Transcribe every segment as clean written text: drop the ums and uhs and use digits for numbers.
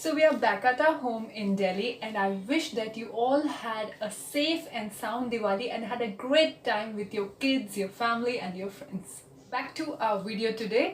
So we are back at our home in Delhi, and I wish that you all had a safe and sound Diwali and had a great time with your kids, your family and your friends. Back to our video today.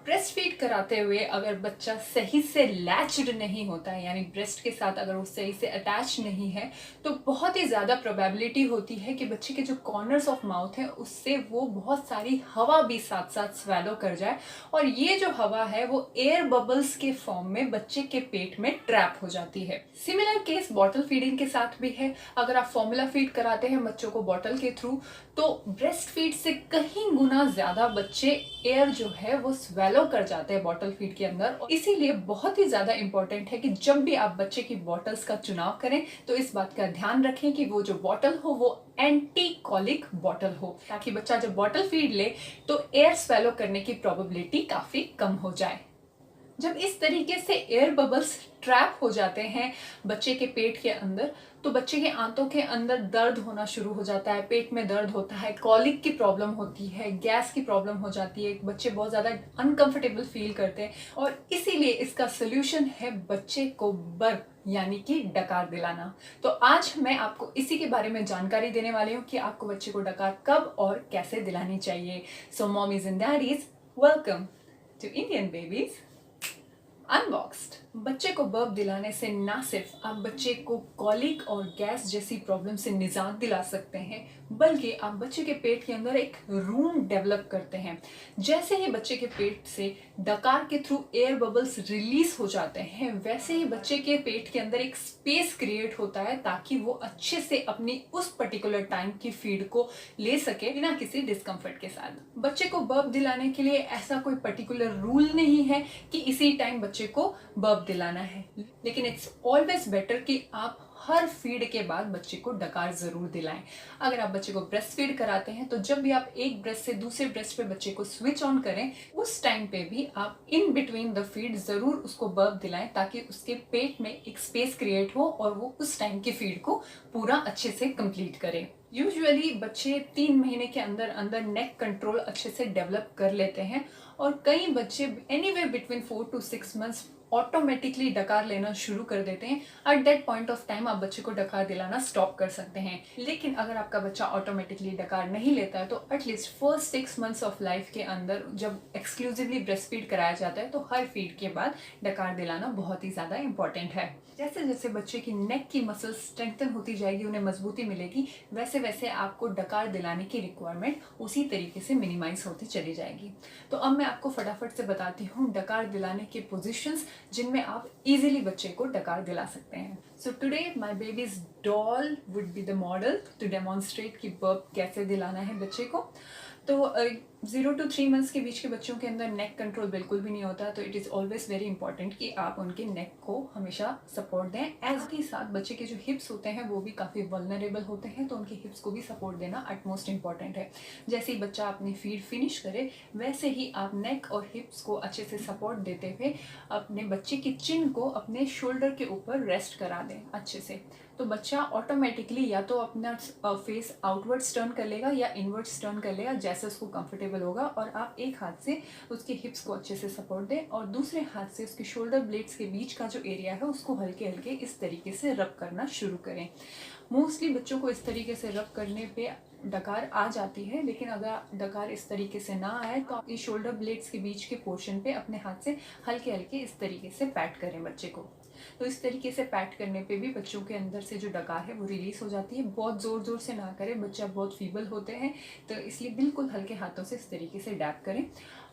Breast feed कराते हुए अगर बच्चा सही से latched नहीं होता है, यानी ब्रेस्ट के साथ अगर वो सही से अटैच नहीं है, तो बहुत ही ज़्यादा प्रोबेबिलिटी होती है कि बच्चे के जो कॉर्नर्स ऑफ माउथ है उससे वो बहुत सारी हवा भी साथ साथ स्वेलो कर जाए, और ये जो हवा है वो एयर बबल्स के फॉर्म में बच्चे के पेट में ट्रैप हो जाती है। सिमिलर केस बॉटल फीडिंग के साथ भी है। अगर आप फॉर्मूला फीड कराते हैं बच्चों को बॉटल के थ्रू, तो ब्रेस्ट फीड से कहीं गुना ज़्यादा बच्चे एयर जो है वो स्वेलो कर जाते हैं बॉटल फीड के अंदर। और इसीलिए बहुत ही ज़्यादा इंपॉर्टेंट है कि जब भी आप बच्चे की बॉटल्स का चुनाव करें तो इस बात का ध्यान रखें कि वो जो बॉटल हो वो एंटी कॉलिक बॉटल हो, ताकि बच्चा जब बॉटल फीड ले तो एयर स्वेलो करने की प्रोबेबिलिटी काफ़ी कम हो जाए। जब इस तरीके से एयर बबल्स ट्रैप हो जाते हैं बच्चे के पेट के अंदर, तो बच्चे के आंतों के अंदर दर्द होना शुरू हो जाता है, पेट में दर्द होता है, कॉलिक की प्रॉब्लम होती है, गैस की प्रॉब्लम हो जाती है, बच्चे बहुत ज़्यादा अनकंफर्टेबल फील करते हैं। और इसीलिए इसका सोल्यूशन है बच्चे को बर्प यानी कि डकार दिलाना। तो आज मैं आपको इसी के बारे में जानकारी देने वाली हूँ कि आपको बच्चे को डकार कब और कैसे दिलानी चाहिए। So mommies and daddies, welcome to Indian babies unboxed. बच्चे को बर्प दिलाने से ना सिर्फ आप बच्चे को कॉलिक और गैस जैसी प्रॉब्लम से निजात दिला सकते हैं, बल्कि आप बच्चे के पेट के अंदर एक रूम डेवलप करते हैं। जैसे ही बच्चे के पेट से डकार के थ्रू एयर बबल्स रिलीज हो जाते हैं, वैसे ही बच्चे के पेट के अंदर एक स्पेस क्रिएट होता है ताकि वो अच्छे से अपनी उस पर्टिकुलर टाइम की फीड को ले सके बिना किसी डिस्कम्फर्ट के साथ। बच्चे को बर्प दिलाने के लिए ऐसा कोई पर्टिकुलर रूल नहीं है कि इसी टाइम बच्चे को बर्प दिलाना है, लेकिन इट्स ऑलवेज बेटर कि आप हर फीड के बाद बच्चे को डकार जरूर दिलाएं। अगर आप बच्चे को ब्रेस्ट फीड कराते हैं तो जब भी आप एक ब्रेस्ट से दूसरे ब्रेस्ट पे बच्चे को स्विच ऑन करें, उस टाइम पे भी आप इन बिटवीन द फीड जरूर उसको बर्प दिलाएं, ताकि उसके पेट में एक स्पेस क्रिएट हो और वो उस टाइम की फीड को पूरा अच्छे से कंप्लीट करे। यूजुअली बच्चे 3 महीने के अंदर अंदर नेक कंट्रोल अच्छे से डेवलप कर लेते हैं, और कई बच्चे anywhere between 4 to 6 months automatically डकार लेना शुरू कर देते हैं। At that point of time आप बच्चे को डकार दिलाना स्टॉप कर सकते हैं। लेकिन अगर आपका बच्चा ऑटोमेटिकली डकार नहीं लेता है, तो at least first 6 months of life के अंदर जब एक्सक्लूसिवली ब्रेस्ट फीड कराया जाता है, तो हर फीड के बाद डकार दिलाना बहुत ही ज़्यादा इंपॉर्टेंट है। जैसे जैसे बच्चे की नेक की मसल्स स्ट्रेंथन होती जाएगी, उन्हें मजबूती मिलेगी, वैसे वैसे आपको डकार दिलाने की रिक्वायरमेंट उसी तरीके से मिनिमाइज होती चली जाएगी। तो अब मैं आपको फटाफट से बताती हूँ डकार दिलाने के पोजीशंस जिनमें आप इजीली बच्चे को डकार दिला सकते हैं। So today my baby's doll would be the model to demonstrate कि बर्प कैसे दिलाना है बच्चे को। तो 0 to 3 मंथ्स के बीच के बच्चों के अंदर नेक कंट्रोल बिल्कुल भी नहीं होता, तो it is always very important कि आप उनके नेक को हमेशा सपोर्ट दें। एज के साथ बच्चे के जो हिप्स होते हैं वो भी काफ़ी वल्नरेबल होते हैं, तो उनके हिप्स को भी सपोर्ट देना अटमोस्ट इंपॉर्टेंट है। जैसे ही बच्चा अपनी फीड फिनिश करे, वैसे ही आप नेक और हिप्स को अच्छे से सपोर्ट देते हुए अपने बच्चे की चिन को अपने शोल्डर के ऊपर रेस्ट करा दें अच्छे से। तो बच्चा ऑटोमेटिकली या तो अपना फेस आउटवर्ड्स टर्न कर लेगा या इनवर्ड्स टर्न कर लेगा, जैसे उसको कंफर्टेबल होगा। और आप एक हाथ से उसके हिप्स को अच्छे से सपोर्ट दें और दूसरे हाथ से उसके शोल्डर ब्लेड्स के बीच का जो एरिया है उसको हल्के हल्के इस तरीके से रब करना शुरू करें। मोस्टली बच्चों को इस तरीके से रब करने पे डकार आ जाती है, लेकिन अगर डकार इस तरीके से ना आए तो आप इस शोल्डर ब्लेड्स के बीच के पोर्शन पे अपने हाथ से हल्के हल्के इस तरीके से पैट करें बच्चे को। तो इस तरीके से पैट करने पे भी बच्चों के अंदर से जो डकार है वो रिलीज हो जाती है। बहुत ज़ोर ज़ोर से ना करें, बच्चा बहुत फीबल होते हैं, तो इसलिए बिल्कुल हल्के हाथों से इस तरीके से डैप करें।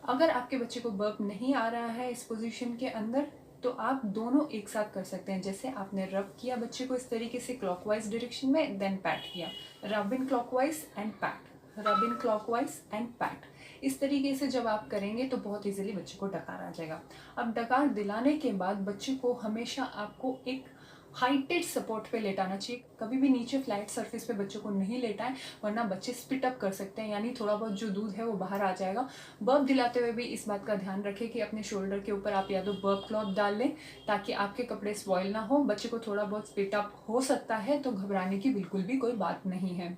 अगर आपके बच्चे को बर्प नहीं आ रहा है इस पोजीशन के अंदर, तो आप दोनों एक साथ कर सकते हैं। जैसे आपने रब किया बच्चे को इस तरीके से क्लॉकवाइज डायरेक्शन में, देन पैट किया, रब इन क्लॉकवाइज एंड पैट, रब इन क्लॉकवाइज एंड पैट। इस तरीके से जब आप करेंगे तो बहुत इजीली बच्चे को डकार आ जाएगा। अब डकार दिलाने के बाद बच्चे को हमेशा आपको एक हाइटेड सपोर्ट पे लेटाना चाहिए। कभी भी नीचे फ्लैट सरफेस पे बच्चों को नहीं लेटाएं, वरना बच्चे स्पिट अप कर सकते हैं, यानी थोड़ा बहुत जो दूध है वो बाहर आ जाएगा। बर्प दिलाते हुए भी इस बात का ध्यान रखें कि अपने शोल्डर के ऊपर आप या तो बर्प क्लॉथ डाल लें ताकि आपके कपड़े स्पॉइल ना हो। बच्चे को थोड़ा बहुत स्पिट अप हो सकता है, तो घबराने की बिल्कुल भी कोई बात नहीं है।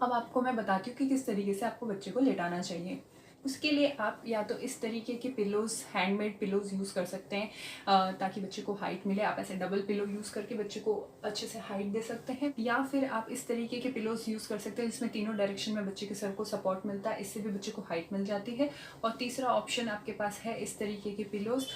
अब आपको मैं बताती हूँ कि किस तरीके से आपको बच्चे को लेटाना चाहिए। उसके लिए आप या तो इस तरीके के पिलोज़, हैंडमेड पिलोज़ यूज़ कर सकते हैं ताकि बच्चे को हाइट मिले। आप ऐसे डबल पिलो यूज़ करके बच्चे को अच्छे से हाइट दे सकते हैं, या फिर आप इस तरीके के पिलोज़ यूज़ कर सकते हैं जिसमें तीनों डायरेक्शन में बच्चे के सर को सपोर्ट मिलता है, इससे भी बच्चे को हाइट मिल जाती है। और तीसरा ऑप्शन आपके पास है इस तरीके के पिलोज़,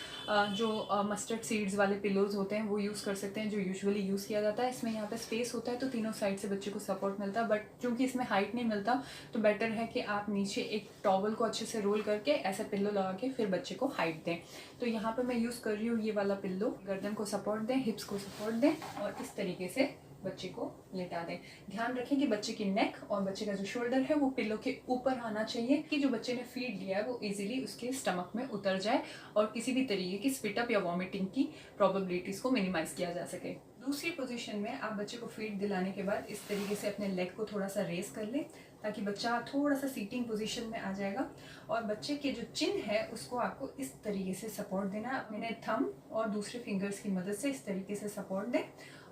जो मस्टर्ड सीड्स वाले पिलोज़ होते हैं वो यूज़ कर सकते हैं, जो यूजुअली यूज़ किया जाता है। इसमें यहाँ पे स्पेस होता है तो तीनों साइड से बच्चे को सपोर्ट मिलता है, बट चूँकि इसमें हाइट नहीं मिलता तो बेटर है कि आप नीचे एक टॉवल को अच्छे से रोल करके ऐसा पिल्लो लगा के फिर बच्चे को हाइट दें। तो यहाँ पे मैं यूज़ कर रही हूँ ये वाला पिल्लो। गर्दन को सपोर्ट दें, हिप्स को सपोर्ट दें और इस तरीके से बच्चे को लेटा दें। ध्यान रखें कि बच्चे की नेक और बच्चे का जो शोल्डर है वो पिल्लो के ऊपर आना चाहिए कि जो बच्चे ने फीड लिया है वो इजीली उसके स्टमक में उतर जाए और किसी भी तरीके की स्पिट अप या वॉमिटिंग की प्रोबेबिलिटीज़ को मिनिमाइज किया जा सके। दूसरी पोजीशन में आप बच्चे को फीड दिलाने के बाद इस तरीके से अपने लेग को थोड़ा सा रेस कर लें ताकि बच्चा थोड़ा सा सीटिंग पोजीशन में आ जाएगा। और बच्चे के जो चिन है उसको आपको इस तरीके से सपोर्ट देना है। अपने थंब और दूसरे फिंगर्स की मदद से इस तरीके से सपोर्ट दें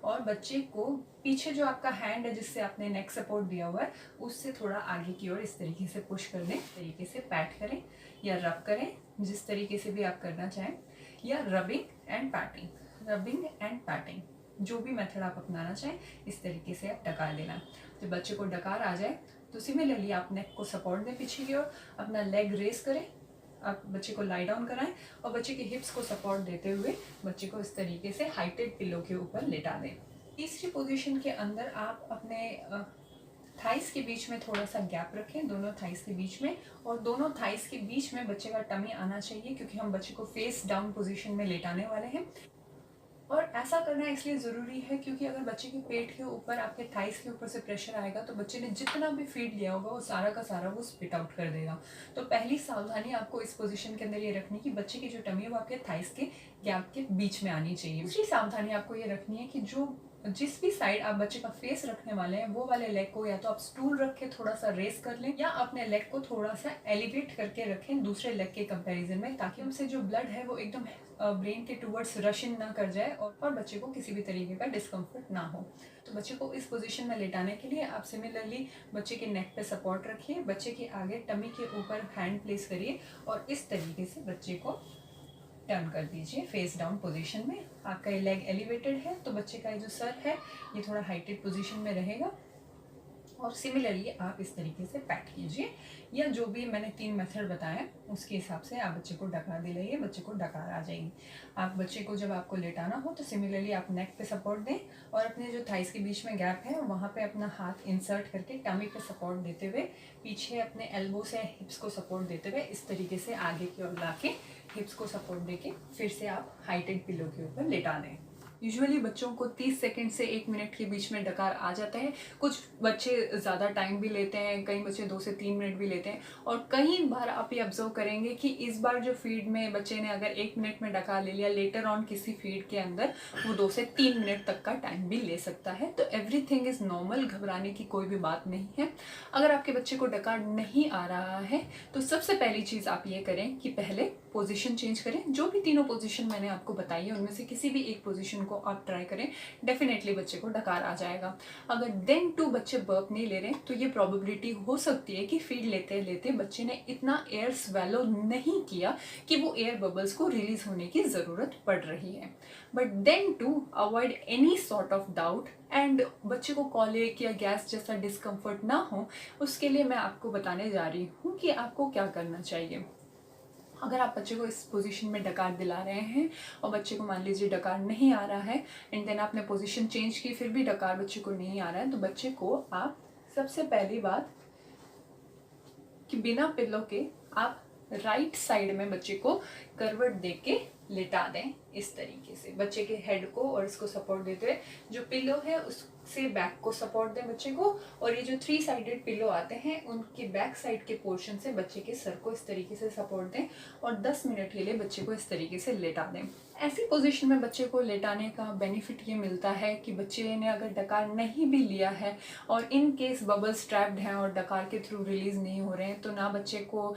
और बच्चे को पीछे जो आपका हैंड है जिससे आपने नेक सपोर्ट दिया हुआ है उससे थोड़ा आगे की ओर इस तरीके से पुश कर दें। इस तरीके से पैट करें या रब करें, जिस तरीके से भी आप करना चाहें, या rubbing and patting, rubbing and patting, जो भी मेथड आप अपनाना चाहें इस तरीके से आप डकार देना। जब बच्चे को डकार आ जाए तो सिमिलरली आप नेक को सपोर्ट दें पीछे की ओर, अपना लेग रेस करें, आप बच्चे को लाई डाउन कराएं और बच्चे के हिप्स को सपोर्ट देते हुए बच्चे को इस तरीके से हाइटेड पिलो के ऊपर लेटा दें। तीसरी पोजीशन के अंदर आप अपने थाइस के बीच में थोड़ा सा गैप रखें, दोनों थाइस के बीच में, और दोनों थाइस के बीच में बच्चे का टमी आना चाहिए क्योंकि हम बच्चे को फेस डाउन पोजीशन में लेटाने वाले हैं। और ऐसा करना इसलिए ज़रूरी है क्योंकि अगर बच्चे के पेट के ऊपर आपके थाइस के ऊपर से प्रेशर आएगा तो बच्चे ने जितना भी फीड लिया होगा वो सारा का सारा वो स्पिट आउट कर देगा। तो पहली सावधानी आपको इस पोजीशन के अंदर ये रखनी कि बच्चे की जो टमी है वो आपके थाइस के गैप के बीच में आनी चाहिए। दूसरी सावधानी आपको ये रखनी है कि जो जिस भी साइड आप बच्चे का फेस रखने वाले हैं वो वाले लेग को या तो आप स्टूल रख के थोड़ा सा रेस कर लें या अपने लेग को थोड़ा सा एलिवेट करके रखें दूसरे लेग के कंपैरिजन में, ताकि उनसे जो ब्लड है वो एकदम ब्रेन के टूवर्ड्स रश इन ना कर जाए और बच्चे को किसी भी तरीके का डिस्कम्फर्ट ना हो। तो बच्चे को इस पोजीशन में लेटाने के लिए आप सिमिलरली बच्चे के नेक पे सपोर्ट रखिए, बच्चे के आगे टमी के ऊपर हैंड प्लेस करिए और इस तरीके से बच्चे को टर्न कर दीजिए फेस डाउन पोजीशन में। आपका ये लेग एलिवेटेड है तो बच्चे का जो सर है ये थोड़ा हाइटेड पोजीशन में रहेगा और सिमिलरली आप इस तरीके से पैट कीजिए, या जो भी मैंने 3 मेथड बताए उसके हिसाब से आप बच्चे को डकार दिलाइए, बच्चे को डकार आ जाएगी। आप बच्चे को जब आपको लेटाना हो तो सिमिलरली आप नेक पे सपोर्ट दें और अपने जो थाइस के बीच में गैप है वहाँ पे अपना हाथ इंसर्ट करके टमी पे सपोर्ट देते हुए पीछे अपने एल्बो से हिप्स को सपोर्ट देते हुए इस तरीके से आगे की ओर ला के हिप्स को सपोर्ट देके फिर से आप हाइटेड पिलो के ऊपर लेटा दें। यूजुअली बच्चों को 30 सेकंड से 1 मिनट के बीच में डकार आ जाता है। कुछ बच्चे ज़्यादा टाइम भी लेते हैं, कई बच्चे 2 से 3 मिनट भी लेते हैं और कई बार आप ये ऑब्जर्व करेंगे कि इस बार जो फीड में बच्चे ने अगर 1 मिनट में डकार ले लिया, लेटर ऑन किसी फीड के अंदर वो 2 से 3 मिनट तक का टाइम भी ले सकता है। तो एवरीथिंग इज़ नॉर्मल, घबराने की कोई भी बात नहीं है। अगर आपके बच्चे को डकार नहीं आ रहा है तो सबसे पहली चीज़ आप ये करें कि पहले पोजीशन चेंज करें। जो भी तीनों पोजीशन मैंने आपको बताई है उनमें से किसी भी एक पोजीशन को आप ट्राई करें, डेफिनेटली बच्चे को डकार आ जाएगा। अगर देन टू बच्चे बर्प नहीं ले रहे तो ये प्रोबेबिलिटी हो सकती है कि फीड लेते लेते बच्चे ने इतना एयर स्वेलो नहीं किया कि वो एयर बबल्स को रिलीज होने की ज़रूरत पड़ रही है। But then to avoid any sort of doubt and बच्चे को कॉलिक या गैस जैसा डिस्कम्फर्ट ना हो, उसके लिए मैं आपको बताने जा रही हूँ कि आपको क्या करना चाहिए। अगर आप बच्चे को इस पोजीशन में डकार दिला रहे हैं और बच्चे को मान लीजिए डकार नहीं आ रहा है एंड देन आपने पोजीशन चेंज की फिर भी डकार बच्चे को नहीं आ रहा है, तो बच्चे को आप सबसे पहली बात कि बिना पिल्लो के आप राइट साइड में बच्चे को करवट दे के लेटा दें इस तरीके से, बच्चे के हेड को और इसको सपोर्ट देते हुए जो पिल्लो है उससे बैक को सपोर्ट दें बच्चे को, और ये जो 3 साइडेड पिल्लो आते हैं उनके बैक साइड के पोर्शन से बच्चे के सर को इस तरीके से सपोर्ट दें और 10 मिनट के लिए बच्चे को इस तरीके से लेटा दें। ऐसी पोजीशन में बच्चे को लेटाने का बेनिफिट ये मिलता है कि बच्चे ने अगर डकार नहीं भी लिया है और इन केस बबल्स ट्रैप्ड हैं और डकार के थ्रू रिलीज नहीं हो रहे हैं, तो ना बच्चे को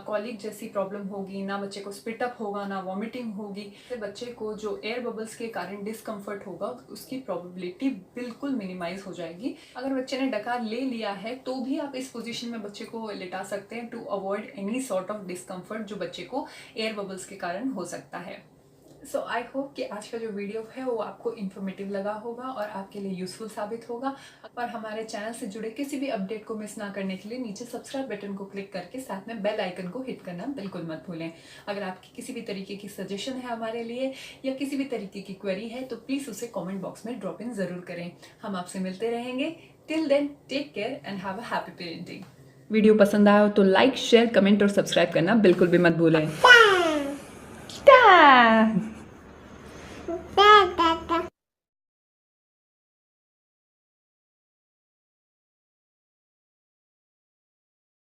कॉलिक जैसी प्रॉब्लम होगी, ना बच्चे को स्पिटअप होगा, ना वॉमिटिंग होगी। इससे बच्चे को जो एयर बबल्स के कारण डिस्कम्फर्ट होगा उसकी प्रोबेबिलिटी बिल्कुल मिनिमाइज हो जाएगी। अगर बच्चे ने डकार ले लिया है तो भी आप इस पोजिशन में बच्चे को लेटा सकते हैं to avoid any sort of discomfort जो बच्चे को एयर बबल्स के कारण हो सकता है। सो आई होप कि आज का जो वीडियो है वो आपको इन्फॉर्मेटिव लगा होगा और आपके लिए यूजफुल साबित होगा। और हमारे चैनल से जुड़े किसी भी अपडेट को मिस ना करने के लिए नीचे सब्सक्राइब बटन को क्लिक करके साथ में बेल आइकन को हिट करना बिल्कुल मत भूलें। अगर आपकी किसी भी तरीके की सजेशन है हमारे लिए या किसी भी तरीके की क्वेरी है तो प्लीज़ उसे कॉमेंट बॉक्स में ड्रॉप इन ज़रूर करें। हम आपसे मिलते रहेंगे। Till then take care and have a happy parenting. Video पसंद आया हो तो लाइक, शेयर, कमेंट और सब्सक्राइब करना बिल्कुल भी मत भूलें।